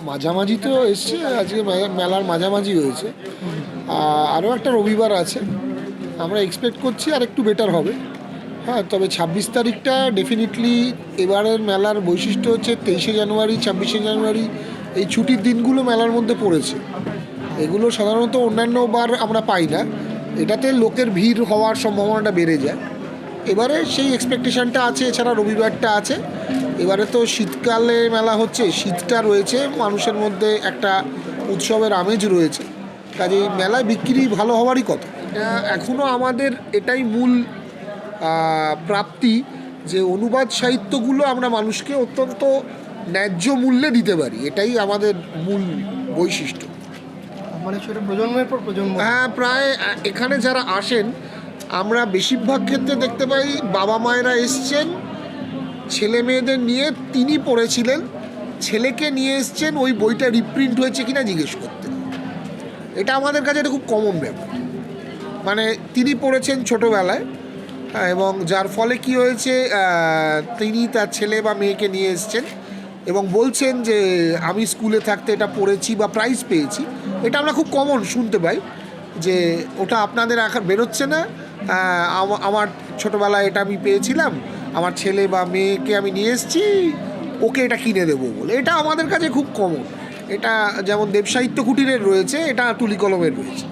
মাঝামাঝি তো এসছে, আজকে মেলার মাঝামাঝি হয়েছে, আরও একটা রবিবার আছে, আমরা এক্সপেক্ট করছি আর একটু বেটার হবে। হ্যাঁ, তবে 26 তারিখটা ডেফিনেটলি এবারের মেলার বৈশিষ্ট্য হচ্ছে 23শে জানুয়ারি 26শে জানুয়ারি এই ছুটির দিনগুলো মেলার মধ্যে পড়েছে। এগুলো সাধারণত অন্যান্য বার আমরা পাই না, এটাতে লোকের ভিড় হওয়ার সম্ভাবনাটা বেড়ে যায়। এবারে সেই এক্সপেকটেশনটা আছে, এছাড়া রবিবারটা আছে। এবারে তো শীতকালে মেলা হচ্ছে, শীতটা রয়েছে, মানুষের মধ্যে একটা উৎসবের আমেজ রয়েছে, কাজেই মেলায় বিক্রি ভালো হওয়ারই কথা। এটা এখনও আমাদের এটাই মূল প্রাপ্তি যে অনুবাদ সাহিত্যগুলো আমরা মানুষকে অত্যন্ত ন্যায্য মূল্যে দিতে পারি, এটাই আমাদের মূল বৈশিষ্ট্য। মানে সেটা প্রজন্মের পর প্রজন্ম। হ্যাঁ, প্রায় এখানে যারা আসেন আমরা বেশিরভাগ ক্ষেত্রে দেখতে পাই বাবা মায়েরা এসছেন ছেলে মেয়েদের নিয়ে, তিনি পড়েছিলেন, ছেলেকে নিয়ে এসছেন ওই বইটা রিপ্রিন্ট হয়েছে কিনা জিজ্ঞেস করতে। এটা আমাদের কাছে এটা খুব কমন ব্যাপার, মানে তিনি পড়েছেন ছোটোবেলায়, এবং যার ফলে কি হয়েছে, তিনি তার ছেলে বা মেয়েকে নিয়ে এসছেন এবং বলছেন যে আমি স্কুলে থাকতে এটা পড়েছি বা প্রাইজ পেয়েছি। এটা আমরা খুব কমন শুনতে পাই যে ওটা আপনাদের এখন বেরোচ্ছে না, আমার ছোটোবেলায় এটা আমি পেয়েছিলাম, আমার ছেলে বা মেয়েকে আমি নিয়ে এসেছি, ওকে এটা কিনে দেবো বলে। এটা আমাদের কাছে খুব কমন। এটা যেমন দেবসাহিত্য কুটিরের রয়েছে, এটা তুলি কলমের রয়েছে।